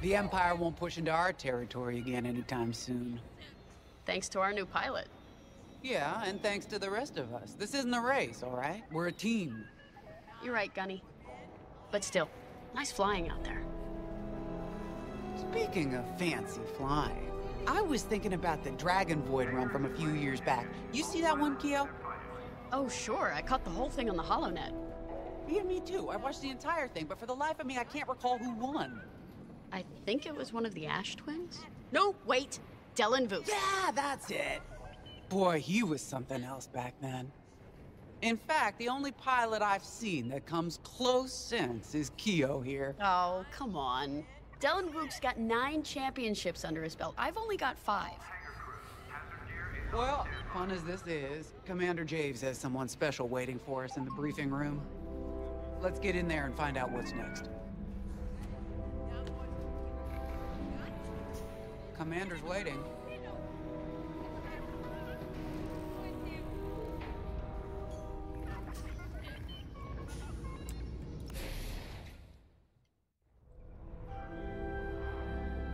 The Empire won't push into our territory again anytime soon. Thanks to our new pilot. Yeah, and thanks to the rest of us. This isn't a race, all right? We're a team. You're right, Gunny. But still, nice flying out there. Speaking of fancy flying, I was thinking about the Dragon Void run from a few years back. You see that one, Keo? Oh, sure. I caught the whole thing on the HoloNet. Yeah, me too. I watched the entire thing, but for the life of me, I can't recall who won. I think it was one of the Ash twins? No, wait. Dylan Voos. Yeah, that's it. Boy, he was something else back then. In fact, the only pilot I've seen that comes close since is Keo here. Oh, come on. Dylan Voos got 9 championships under his belt. I've only got 5. Well, fun as this is, Commander Javes has someone special waiting for us in the briefing room. Let's get in there and find out what's next. Commander's waiting.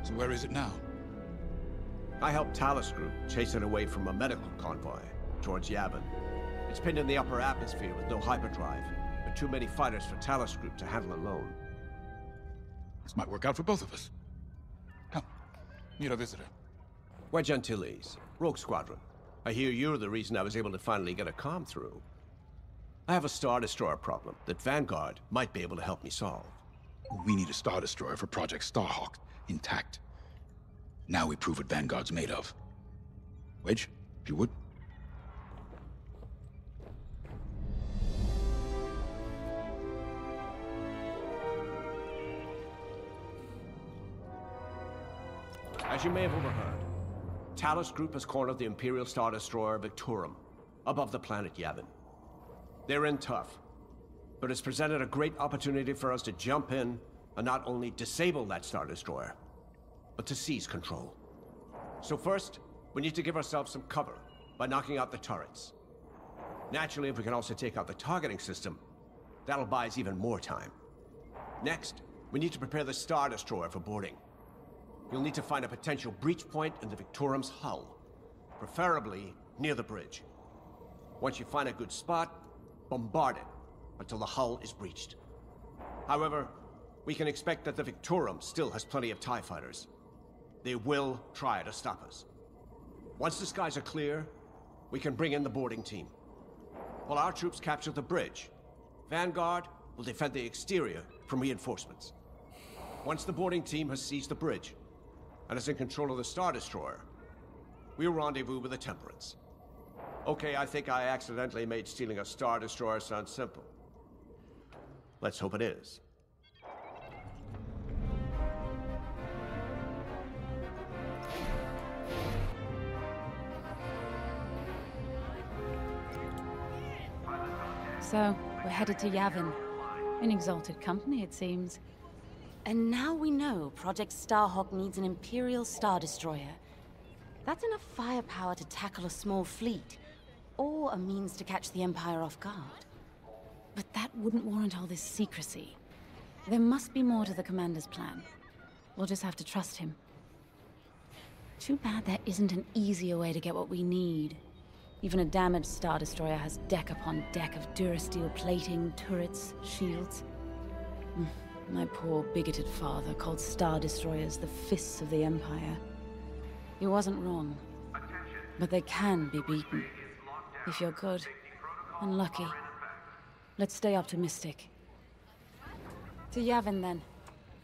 So where is it now? I helped Talus Group chase it away from a medical convoy towards Yavin. It's pinned in the upper atmosphere with no hyperdrive, but too many fighters for Talus Group to handle alone. This might work out for both of us. Come, meet our visitor. We're Gentiles, Rogue Squadron. I hear you're the reason I was able to finally get a comm through. I have a Star Destroyer problem that Vanguard might be able to help me solve. We need a Star Destroyer for Project Starhawk, intact. Now we prove what Vanguard's made of. Wedge, if you would. As you may have overheard, Talus Group has cornered the Imperial Star Destroyer Victorum, above the planet Yavin. They're in tough, but it's presented a great opportunity for us to jump in and not only disable that Star Destroyer, but to seize control. So first, we need to give ourselves some cover by knocking out the turrets. Naturally, if we can also take out the targeting system, that'll buy us even more time. Next, we need to prepare the Star Destroyer for boarding. You'll need to find a potential breach point in the Victorum's hull, preferably near the bridge. Once you find a good spot, bombard it until the hull is breached. However, we can expect that the Victorum still has plenty of TIE fighters. They will try to stop us. Once the skies are clear, we can bring in the boarding team. While our troops capture the bridge, Vanguard will defend the exterior from reinforcements. Once the boarding team has seized the bridge and is in control of the Star Destroyer, we'll rendezvous with the Temperance. Okay, I think I accidentally made stealing a Star Destroyer sound simple. Let's hope it is. So, we're headed to Yavin. In exalted company, it seems. And now we know Project Starhawk needs an Imperial Star Destroyer. That's enough firepower to tackle a small fleet, or a means to catch the Empire off guard. But that wouldn't warrant all this secrecy. There must be more to the Commander's plan. We'll just have to trust him. Too bad there isn't an easier way to get what we need. Even a damaged Star Destroyer has deck upon deck of Durasteel plating, turrets, shields. My poor bigoted father called Star Destroyers the fists of the Empire. He wasn't wrong. But they can be beaten. If you're good and lucky. Let's stay optimistic. To Yavin, then.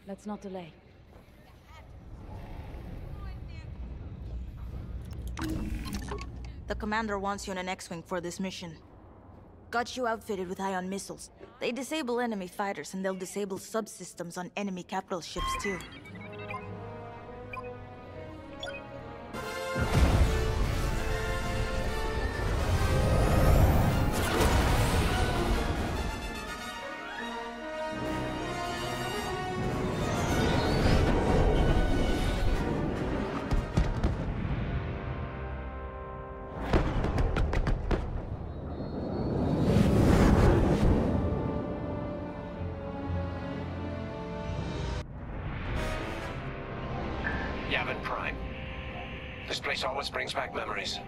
Let's not delay. The commander wants you in an X-Wing for this mission. Got you outfitted with ion missiles. They disable enemy fighters and they'll disable subsystems on enemy capital ships too. Yavin Prime. This place always brings back memories.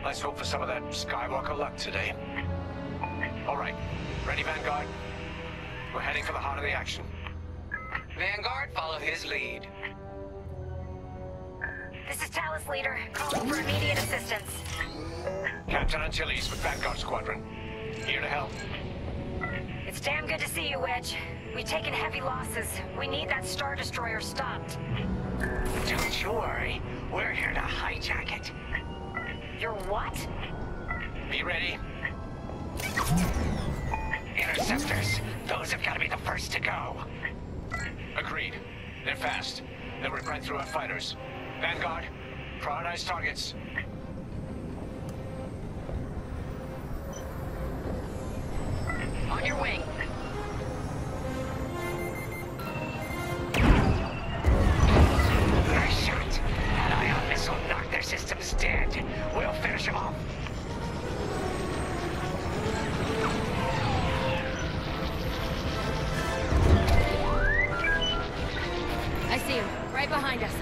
Let's hope for some of that Skywalker luck today. All right, ready, Vanguard? We're heading for the heart of the action. Vanguard, follow his lead. This is Talus Leader, calling for immediate assistance. Captain Antilles with Vanguard Squadron. Here to help. It's damn good to see you, Wedge. We've taken heavy losses. We need that Star Destroyer stopped. Don't you worry. We're here to hijack it. You're what? Be ready. Interceptors. Those have got to be the first to go. Agreed. They're fast. They'll rip right through our fighters. Vanguard, prioritize targets. On your wing. Nice shot. That ion missile knocked their systems dead. We'll finish them off. I see him, right behind us.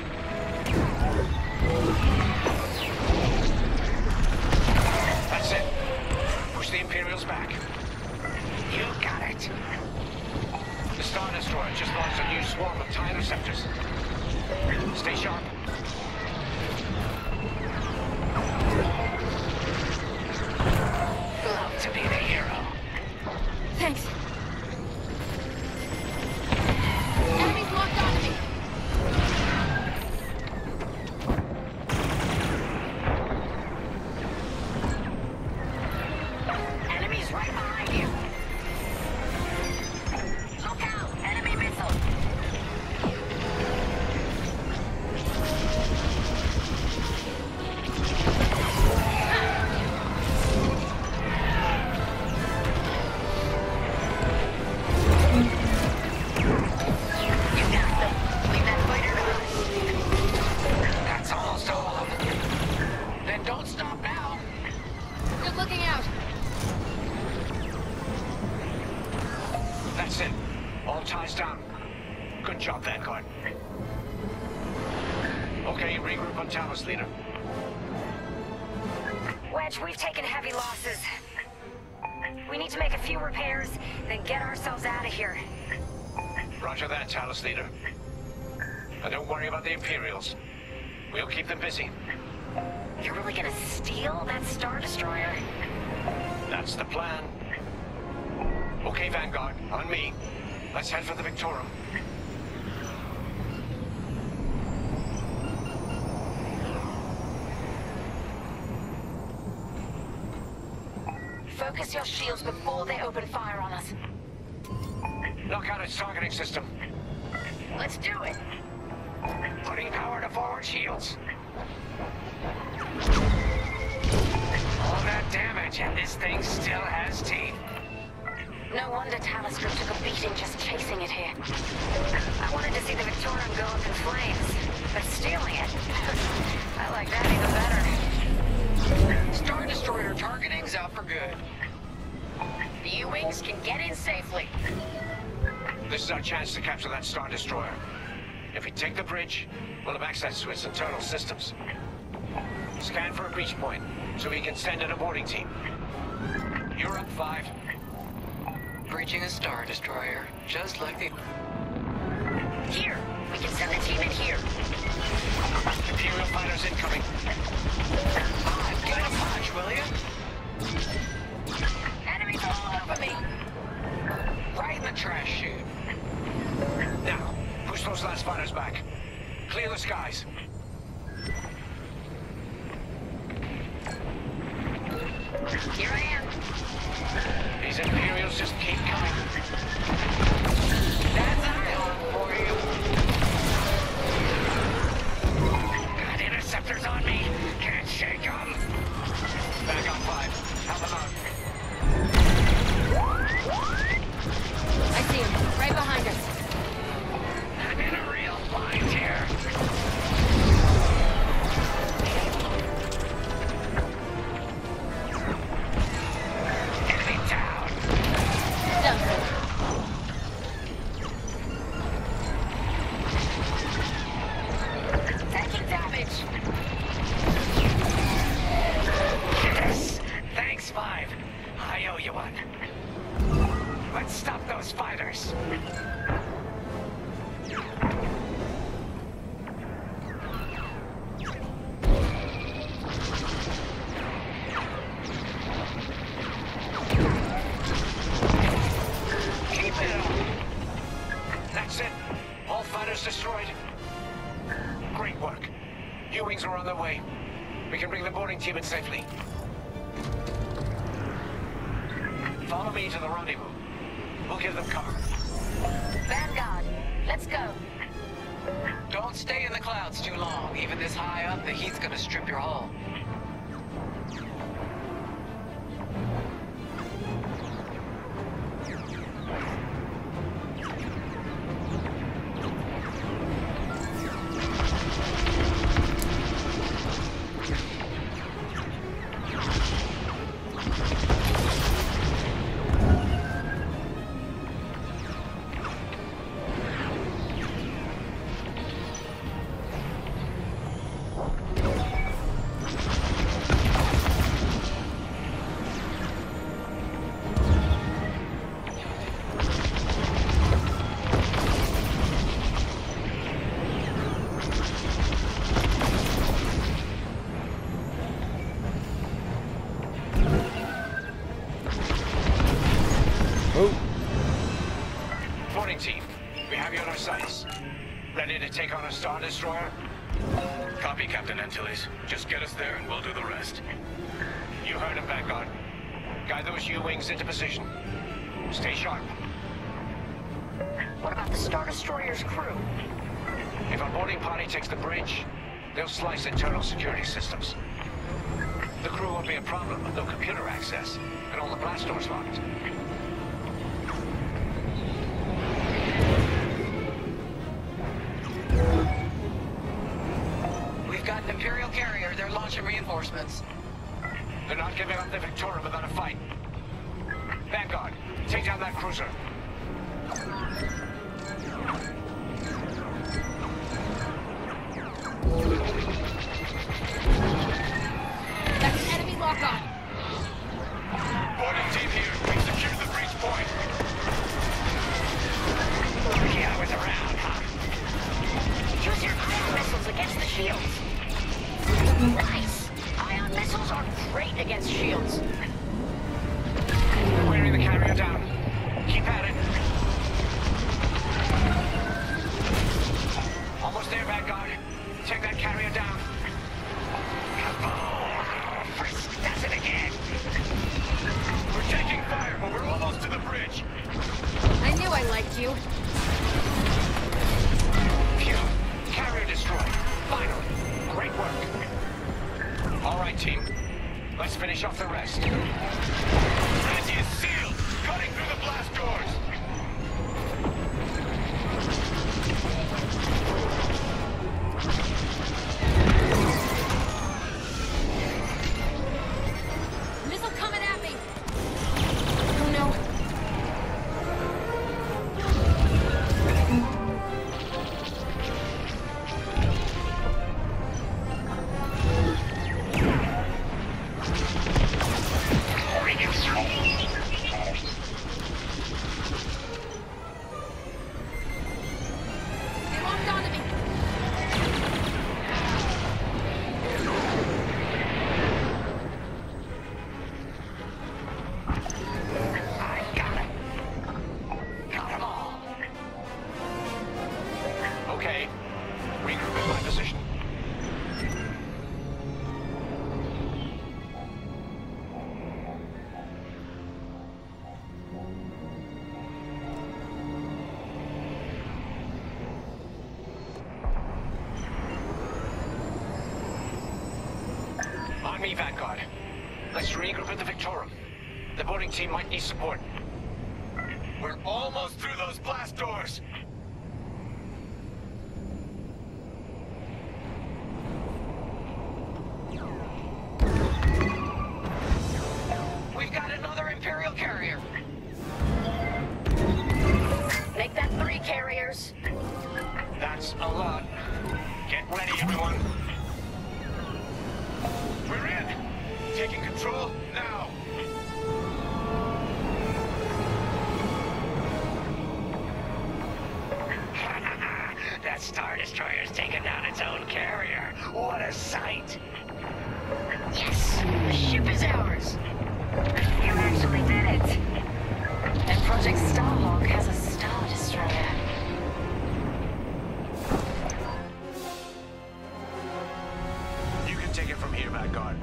That's it. Push the Imperials back. You got it. The Star Destroyer just launched a new swarm of TIE interceptors. Stay sharp. Love to be the hero. Thanks. Enemies locked on me. Enemies right behind you. Look out! Enemy missile! That's almost all of them. Then don't stop now. Good looking out. That's it. All ties down. Good job, Vanguard. Okay, regroup on Talus, Leader. Wedge, we've taken heavy losses. We need to make a few repairs, then get ourselves out of here. Roger that, Talus, Leader. And don't worry about the Imperials. We'll keep them busy. You're really gonna steal that Star Destroyer? That's the plan. Okay, Vanguard, on me. Let's head for the Victorum. Focus your shields before they open fire on us. Knock out its targeting system. Let's do it! Putting power to forward shields. All that damage, and this thing still has teeth. No wonder Talus Group took a beating just chasing it here. I wanted to see the Victorium go up in flames, but stealing it, I like that even better. Star Destroyer targeting's out for good. The U-Wings can get in safely. This is our chance to capture that Star Destroyer. If we take the bridge, we'll have access to its internal systems. Scan for a breach point, so we can send in a boarding team. You're up, 5. Breaching a Star Destroyer, just like the... Here! We can send the team in here. Imperial fighters incoming. 5, give it a punch, will you? Enemies all over me! Right in the trash chute. Now, push those last fighters back. Clear the skies. Here I am. These Imperials just keep coming. That's Ion for you. Got interceptors on me. Can't shake them. Back on 5. Help them out. I see him, right behind us. I'm in a real bind here. Enemy down. Done. flames. Yes! Thanks, Five. I owe you one. Let's stop those fighters. Keep it up. That's it. All fighters destroyed. Great work. U-Wings are on their way. We can bring the boarding team in safely. Follow me to the rendezvous. We'll give them cover. Vanguard, let's go. Don't stay in the clouds too long. Even this high up, the heat's gonna strip your hull. Boarding team, we have you on our sights. Ready to take on a Star Destroyer? Copy, Captain Antilles. Just get us there and we'll do the rest. You heard him, Vanguard. Guide those U-Wings into position. Stay sharp. What about the Star Destroyer's crew? If our boarding party takes the bridge, they'll slice internal security systems. The crew won't be a problem with no computer access, and all the blast doors locked. We've got an Imperial carrier. They're launching reinforcements. They're not giving up the Victoria without a fight. Vanguard, take down that cruiser. That's an enemy lock-on. Boarding team here. We've secured the breach point. Yeah, I was around, huh? Use your ion missiles against the shields. Nice! Ion missiles are great against shields. We're wearing the carrier down. Keep at it. Almost there, Vanguard. Take that carrier down. Come on. First, does it again. We're taking fire, but we're almost to the bridge. I knew I liked you. Phew. Carrier destroyed. Finally. Great work. All right, team. Let's finish off the rest. Bridge is sealed. Cutting through the blast doors. Missile coming at me. Oh no. They locked onto me. I got it. Got them all. Okay. Regroup in my position. On me, Vanguard. Let's regroup at the Victorum. The boarding team might need support. We're almost through those blast doors. We've got another Imperial carrier. Make that 3 carriers. That's a lot. Get ready, everyone. We're in! Taking control now! That Star Destroyer's taken down its own carrier. What a sight! Yes! The ship is ours! You actually did it! And Project Starhawk has a Star Destroyer. You can take it from here, Vanguard.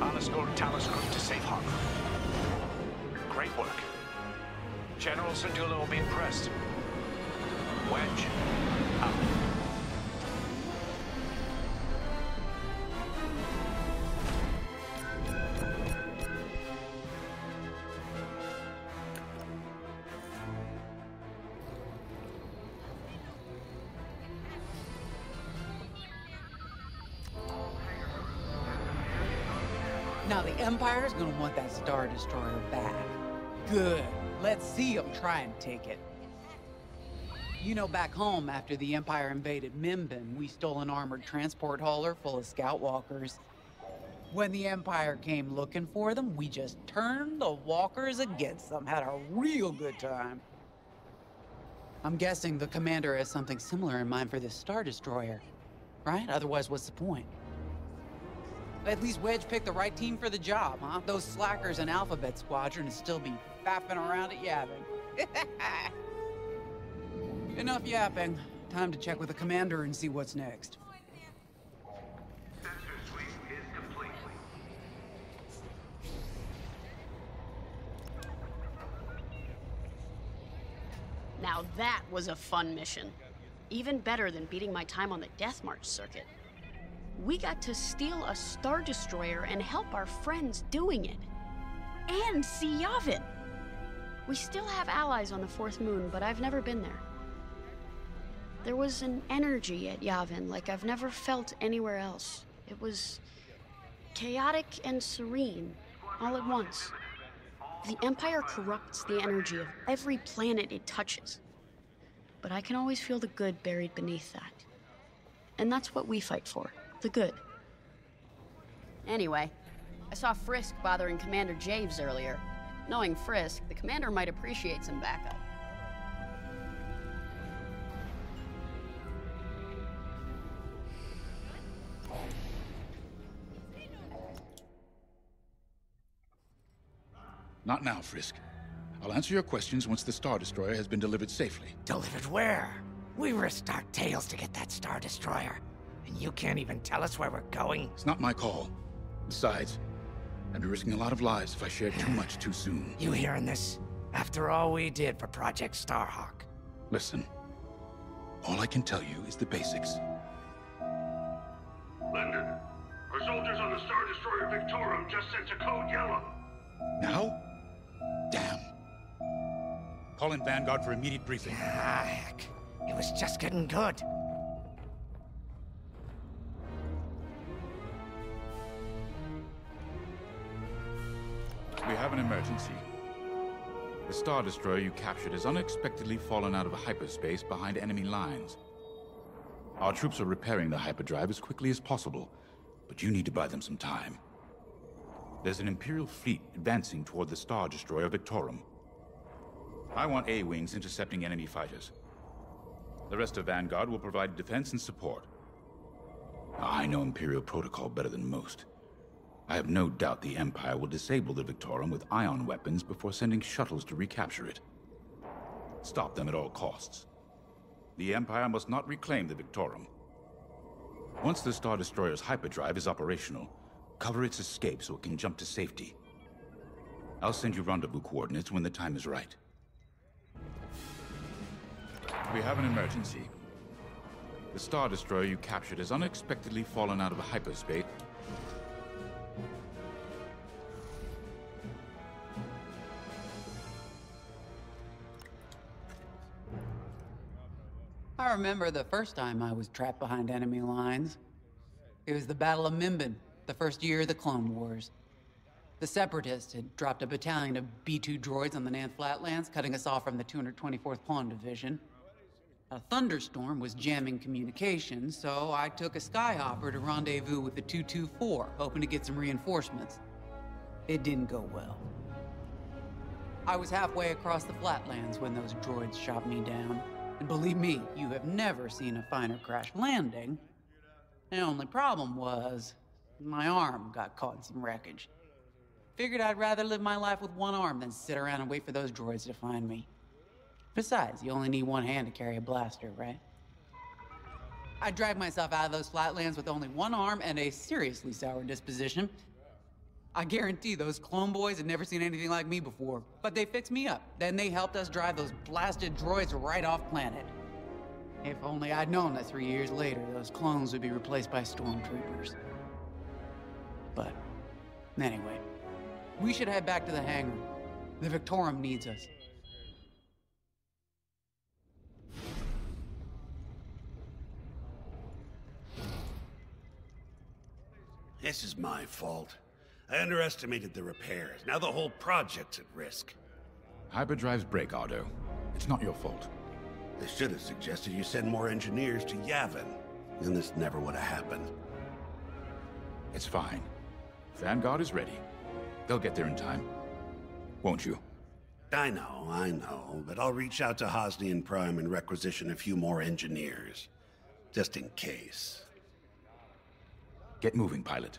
I'll escort Talos Group to safe harbor. Great work. General Syndulla will be impressed. Wedge, out. Now the Empire's gonna want that Star Destroyer back. Good. Let's see them try and take it. You know, back home, after the Empire invaded Mimbin, we stole an armored transport hauler full of scout walkers. When the Empire came looking for them, we just turned the walkers against them. Had a real good time. I'm guessing the commander has something similar in mind for this Star Destroyer, right? Otherwise, what's the point? At least Wedge picked the right team for the job, huh? Those slackers in Alphabet Squadron would still be faffing around at Yavin. Enough yapping. Time to check with the commander and see what's next. Sensor sweep is complete. Now that was a fun mission. Even better than beating my time on the Death March circuit. We got to steal a Star Destroyer and help our friends doing it. And see Yavin. We still have allies on the Fourth Moon, but I've never been there. There was an energy at Yavin like I've never felt anywhere else. It was chaotic and serene, all at once. The Empire corrupts the energy of every planet it touches. But I can always feel the good buried beneath that. And that's what we fight for, the good. Anyway, I saw Frisk bothering Commander Javes earlier. Knowing Frisk, the commander might appreciate some backup. Not now, Frisk. I'll answer your questions once the Star Destroyer has been delivered safely. Delivered where? We risked our tails to get that Star Destroyer. And you can't even tell us where we're going? It's not my call. Besides, I'd be risking a lot of lives if I shared too much too soon. You hearing this? After all we did for Project Starhawk. Listen, all I can tell you is the basics. London, our soldiers on the Star Destroyer Victorum just sent a code yellow. Now? Damn. Call in Vanguard for immediate briefing. Ah, heck. It was just getting good. We have an emergency. The Star Destroyer you captured has unexpectedly fallen out of hyperspace behind enemy lines. Our troops are repairing the hyperdrive as quickly as possible, but you need to buy them some time. There's an Imperial fleet advancing toward the Star Destroyer Victorum. I want A-Wings intercepting enemy fighters. The rest of Vanguard will provide defense and support. I know Imperial protocol better than most. I have no doubt the Empire will disable the Victorum with ion weapons before sending shuttles to recapture it. Stop them at all costs. The Empire must not reclaim the Victorum. Once the Star Destroyer's hyperdrive is operational, cover its escape so it can jump to safety. I'll send you rendezvous coordinates when the time is right. We have an emergency. The Star Destroyer you captured has unexpectedly fallen out of hyperspace. I remember the first time I was trapped behind enemy lines. It was the Battle of Mimbin, the first year of the Clone Wars. The Separatists had dropped a battalion of B-2 droids on the Nan Flatlands, cutting us off from the 224th Pawn Division. A thunderstorm was jamming communications, so I took a skyhopper to rendezvous with the 224, hoping to get some reinforcements. It didn't go well. I was halfway across the flatlands when those droids shot me down. And believe me, you have never seen a finer crash landing. The only problem was, my arm got caught in some wreckage. Figured I'd rather live my life with one arm than sit around and wait for those droids to find me. Besides, you only need one hand to carry a blaster, right? I dragged myself out of those flatlands with only one arm and a seriously sour disposition. I guarantee those clone boys had never seen anything like me before, but they fixed me up. Then they helped us drive those blasted droids right off planet. If only I'd known that 3 years later, those clones would be replaced by stormtroopers. But, anyway, we should head back to the hangar. The Victorum needs us. This is my fault. I underestimated the repairs. Now the whole project's at risk. Hyperdrives break, Ardo. It's not your fault. They should have suggested you send more engineers to Yavin. Then this never would have happened. It's fine. Vanguard is ready. They'll get there in time. Won't you? I know, but I'll reach out to Hosnian Prime and requisition a few more engineers. Just in case. Get moving, pilot.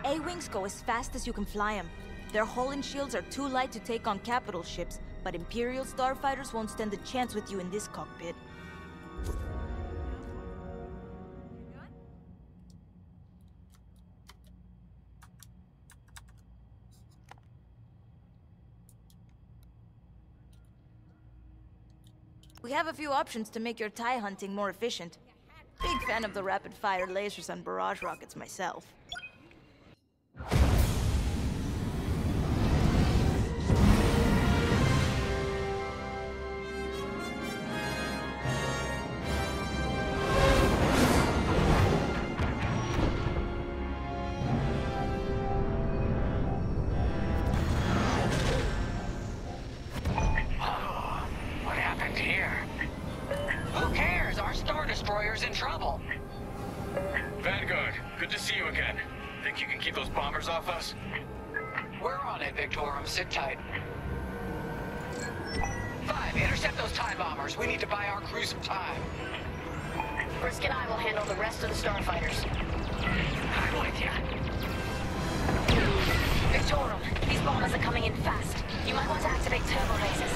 A-Wings go as fast as you can fly them. Their hull and shields are too light to take on capital ships, but Imperial starfighters won't stand a chance with you in this cockpit. We have a few options to make your TIE hunting more efficient. Big fan of the rapid-fire lasers and barrage rockets myself. In trouble. Vanguard, good to see you again. Think you can keep those bombers off us? We're on it, Victorum. Sit tight. 5, intercept those TIE bombers. We need to buy our crew some time. Brisk and I will handle the rest of the starfighters. I'm with you. Victorum, these bombers are coming in fast. You might want to activate turbo lasers.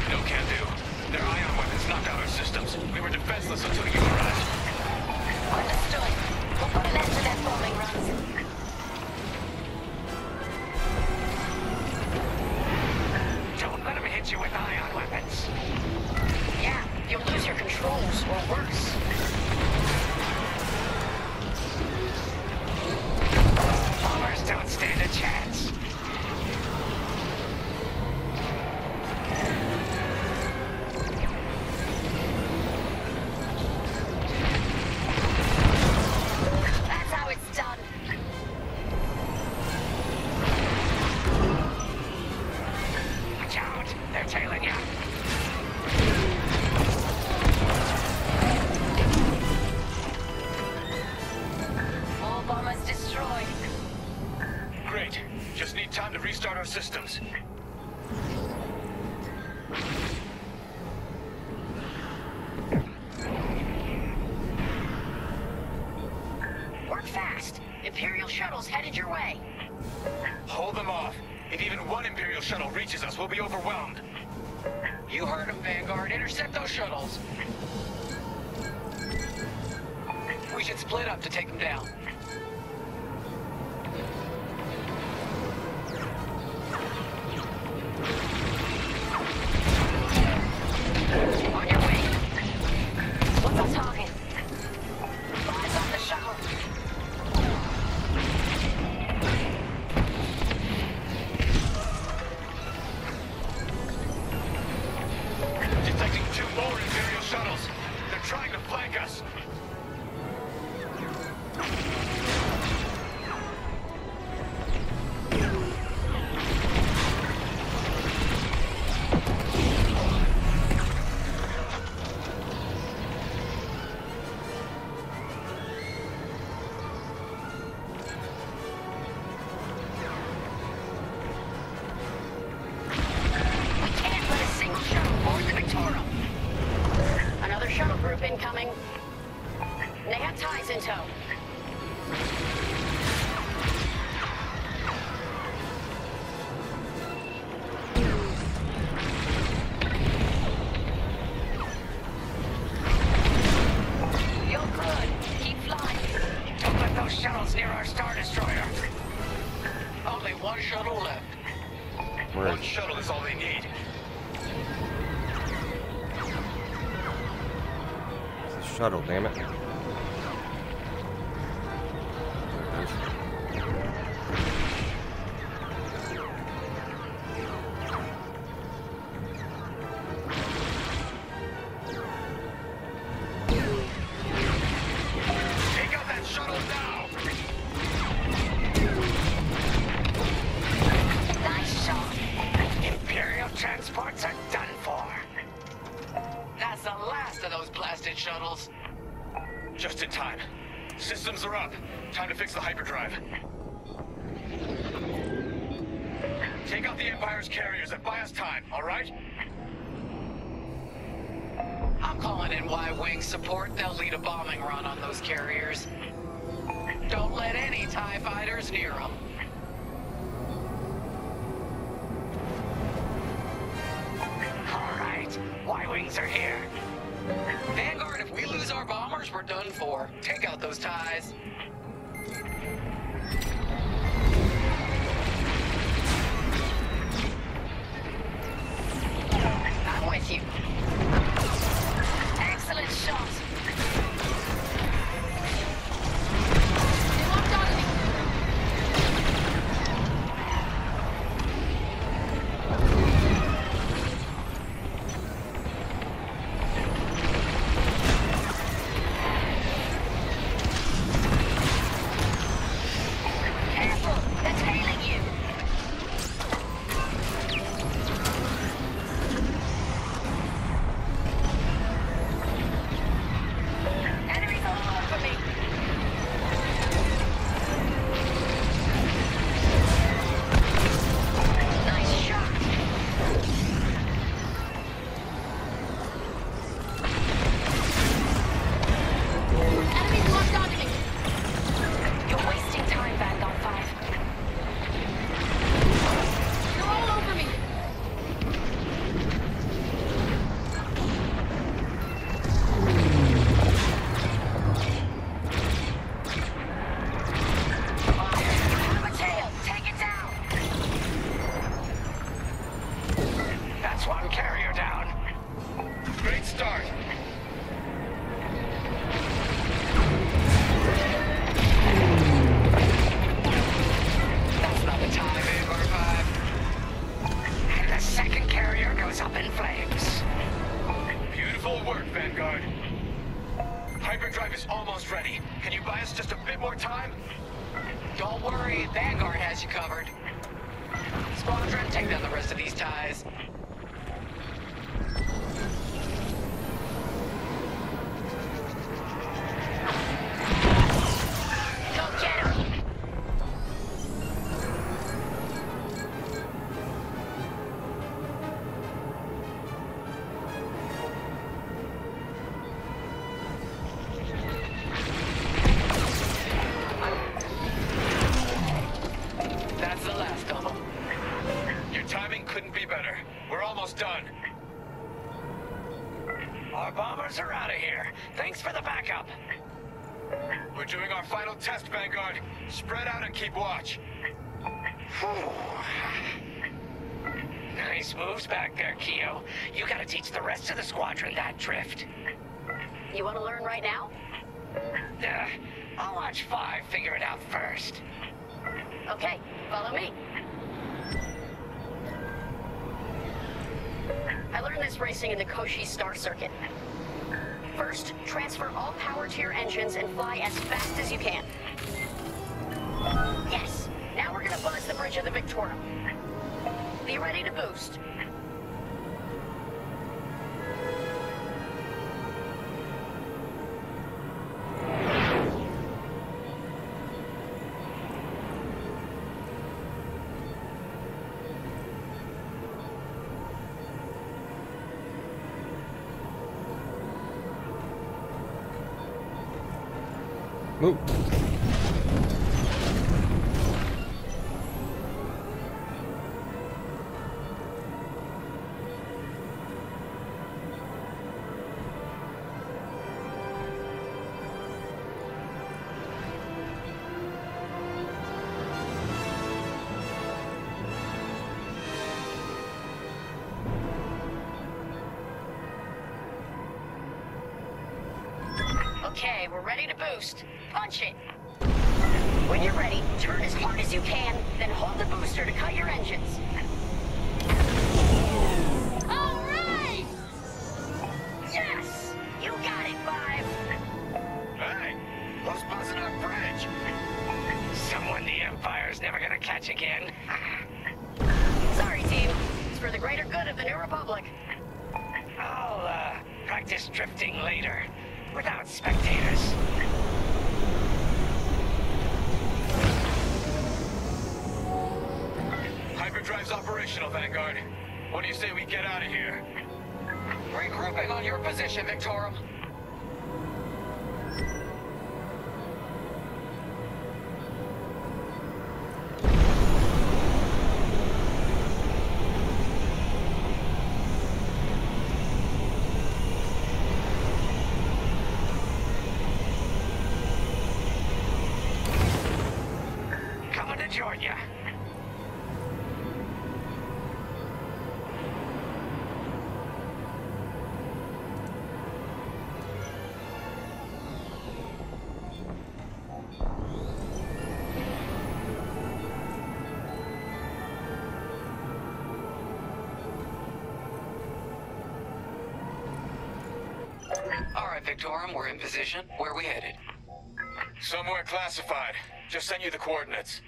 No can do. Their ion weapons knocked out our systems. We were defenseless until you arrived. Understood. We'll put an end to their bombing runs. Don't let them hit you with ion weapons. Yeah, you'll lose your controls, or worse. Bombers don't stand a chance. Systems. Work fast. Imperial shuttles headed your way. Hold them off. If even one Imperial shuttle reaches us, we'll be overwhelmed. You heard them, Vanguard. Intercept those shuttles. We should split up to take them down. On your way. What's our target? Eyes on the shuttle. Detecting 2 more Imperial shuttles. They're trying to flank us. You're good. Keep flying. Don't let those shuttles near our Star Destroyer. Only one shuttle left. One shuttle is all they need. It's a shuttle, damn it. There it is. Take out that shuttle now! Nice shot. Imperial transports are done for. That's the last of those blasted shuttles. Just in time. Systems are up. Time to fix the hyperdrive. Take out the Empire's carriers and buy us time, all right? I'm calling in Y-Wing support. They'll lead a bombing run on those carriers. Don't let any TIE fighters near them. All right, Y-Wings are here. Vanguard, if we lose our bombers, we're done for. Take out those TIEs. I'm with you. Excellent shot. They locked onto me. Careful, they're tailing you. Enemies all over me. Nice shot. Enemies locked onto me. You're wasting time, Vanguard 5. They're all over me. Have a tail. Take it down. That's one carrier down. Great start. That's not the time, Vanguard 5. And the second carrier goes up in flames. Beautiful work, Vanguard. Hyperdrive is almost ready. Can you buy us just a bit more time? Don't worry, Vanguard has you covered. Squadron, take down the rest of these TIEs. Go get him. That's the last of them. Your timing couldn't be better. We're almost done. Our bombers are out of here. Thanks for the backup. We're doing our final test, Vanguard. Spread out and keep watch. Nice moves back there, Keo. You gotta teach the rest of the squadron that drift. You want to learn right now? I'll watch 5 figure it out first. Okay, follow me. I learned this racing in the Koshi Star Circuit. First, transfer all power to your engines and fly as fast as you can. Yes! Now we're gonna buzz the bridge of the Victorum. Be ready to boost. Move. Okay, we're ready to boost. Punch it. When you're ready, turn as hard as you can, then hold the booster to cut your engines. All right! Yes! You got it, Five! Hey, who's buzzing our bridge? Someone the Empire's never gonna catch again. Sorry, team. It's for the greater good of the New Republic. I'll, practice drifting later, without spectators. Hyperdrive's operational, Vanguard. What do you say we get out of here? Regrouping on your position, Victorum. Coming to join ya. All right, Victorum, we're in position. Where are we headed? Somewhere classified. Just send you the coordinates.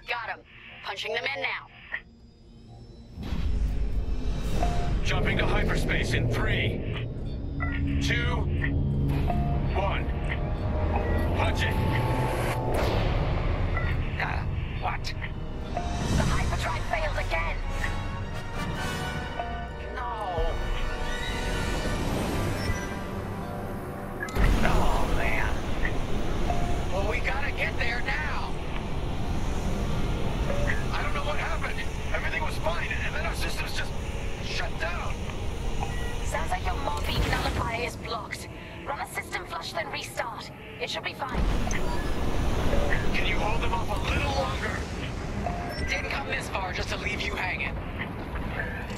Got him. Punching them in now. Jumping to hyperspace in 3, 2, 1. Punch it. What? The hyperdrive failed again. No. Oh, man. Well, we gotta get there now. I don't know what happened. Everything was fine, and then our systems just shut down. Sounds like your morphine nullifier is blocked. Run a system flush, then restart. It should be fine. Can you hold them off a little longer? Didn't come this far just to leave you hanging.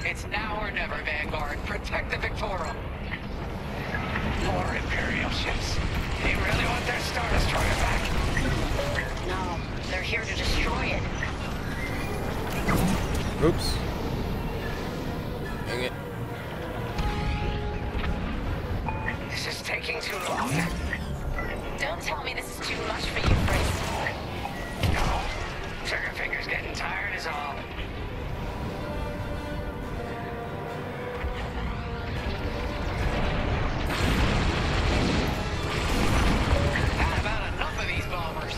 It's now or never, Vanguard. Protect the Victorum. More Imperial ships. They really want their Star Destroyer back. No, they're here to destroy it. Oops. Dang it. This is taking too long. Don't tell me this is too much for you, Fritz. No. Trigger finger's getting tired is all. Had about enough of these bombers.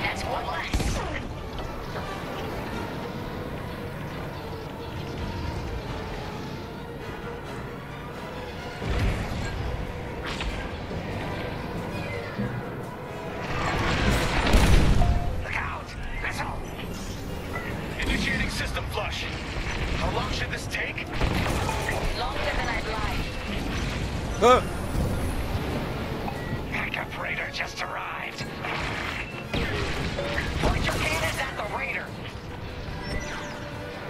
That's one less. Look out! Missile! Initiating system flush. How long should this take? Longer than I'd like. Ah! Backup Raider just arrived. Point your cannons at the Raider.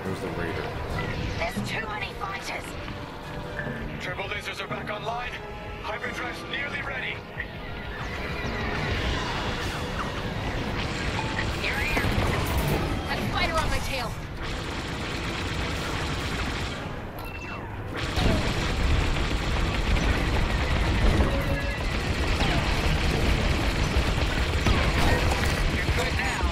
Where's the Raider? There's too many fighters. Turbo lasers are back online. Hyperdrive's nearly ready. Here I am. Got a fighter on my tail. You're good now.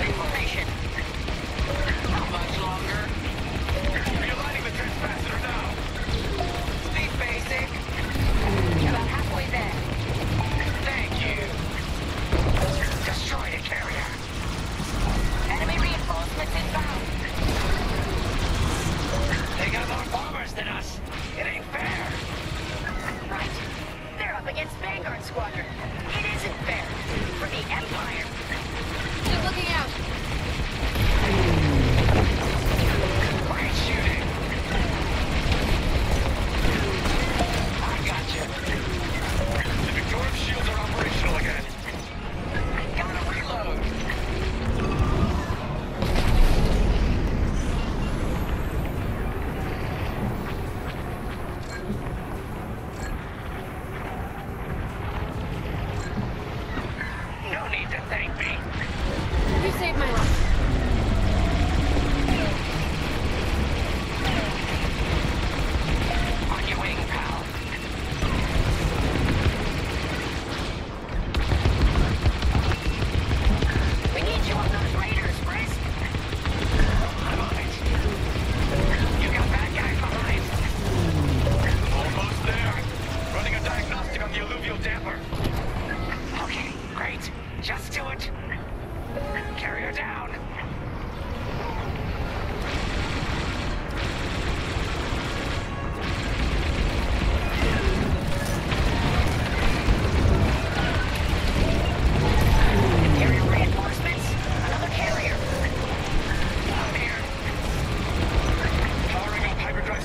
Information. How much longer? Realigning the transpacitor now. Speed basic. About halfway there. Thank you. Destroy the carrier. Enemy reinforcements inbound. They got more bombers than us. It ain't fair. Right. They're up against Vanguard Squadron. It isn't fair. For the Empire. Keep looking out.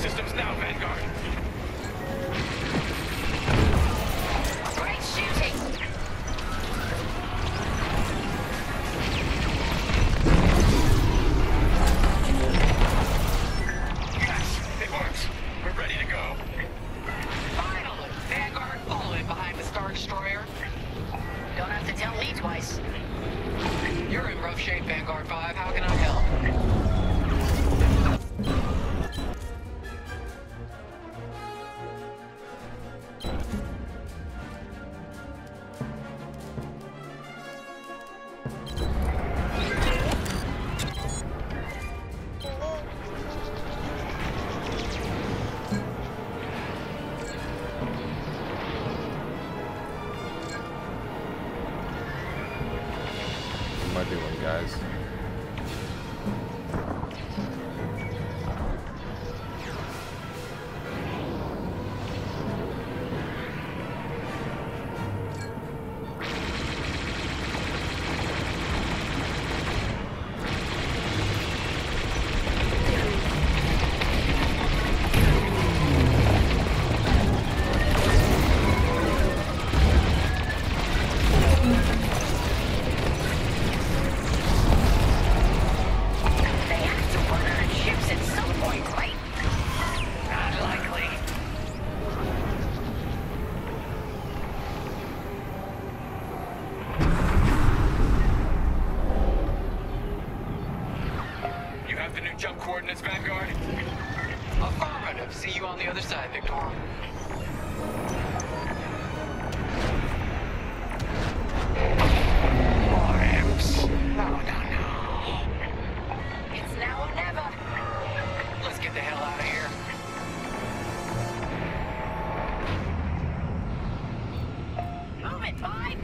systems now, Vanguard. Great shooting! Yes, it works. We're ready to go. Finally! Vanguard, follow in behind the Star Destroyer. Don't have to tell me twice. You're in rough shape, Vanguard 5. How can I help? What am I doing, guys? Jump coordinates, Vanguard? Affirmative. See you on the other side, Victor. More imps. No. It's now or never. Let's get the hell out of here. Move it, Five!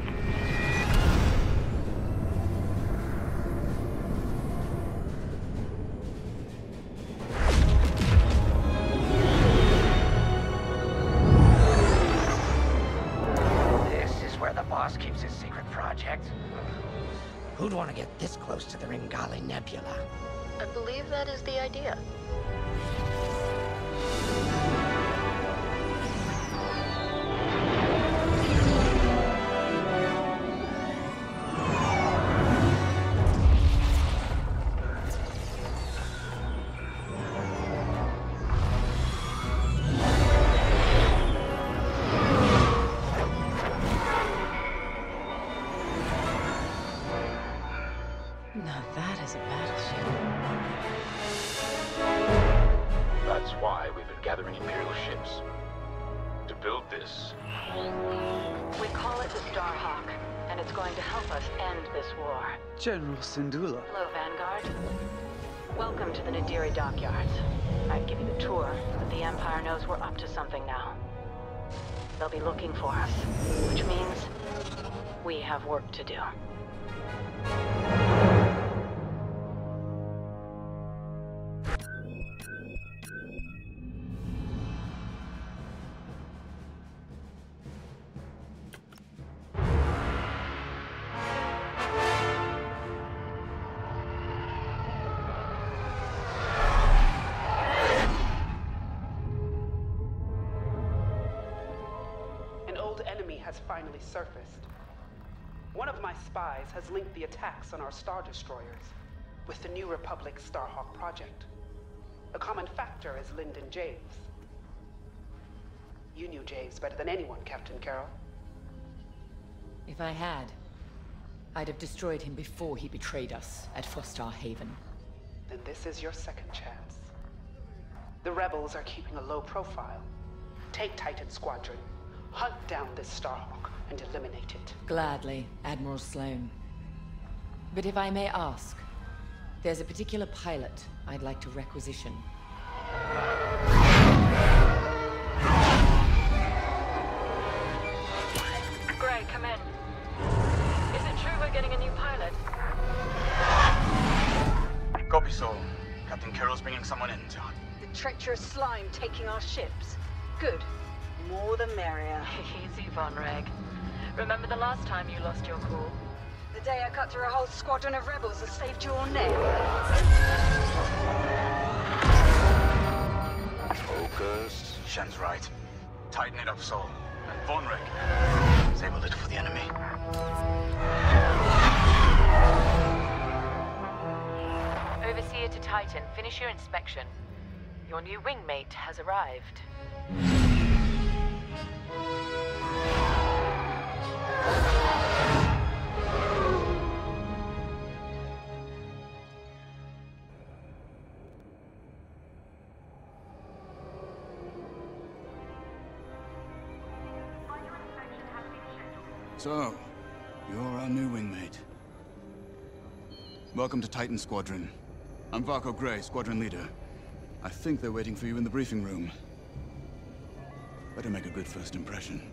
Keeps his secret project. Who'd want to get this close to the Ringali Nebula? I believe that is the idea. Now that is a battleship. That's why we've been gathering Imperial ships. To build this. We call it the Starhawk, and it's going to help us end this war. General Syndulla. Hello, Vanguard. Welcome to the Nadiri dockyards. I'd give you the tour, but the Empire knows we're up to something now. They'll be looking for us, which means we have work to do. Has finally surfaced. One of my spies has linked the attacks on our Star Destroyers with the New Republic Starhawk project. A common factor is Lyndon James. You knew James better than anyone, Captain Carroll. If I had, I'd have destroyed him before he betrayed us at Fostar Haven. Then this is your second chance. The rebels are keeping a low profile. Take Titan Squadron. Hunt down this Starhawk and eliminate it. Gladly, Admiral Sloane. But if I may ask, there's a particular pilot I'd like to requisition. Gray, come in. Is it true we're getting a new pilot? Copy, so. Captain Carroll's bringing someone in, John. The treacherous slime taking our ships. Good. More the merrier. Easy, Von Reg. Remember the last time you lost your cool? The day I cut through a whole squadron of rebels and saved your neck. Shen's right. Tighten it up, Sol. And Von Rick, save a little for the enemy. Overseer to Titan, finish your inspection. Your new wingmate has arrived. So, you're our new wingmate. Welcome to Titan Squadron. I'm Varco Gray, Squadron Leader. I think they're waiting for you in the briefing room. Better make a good first impression.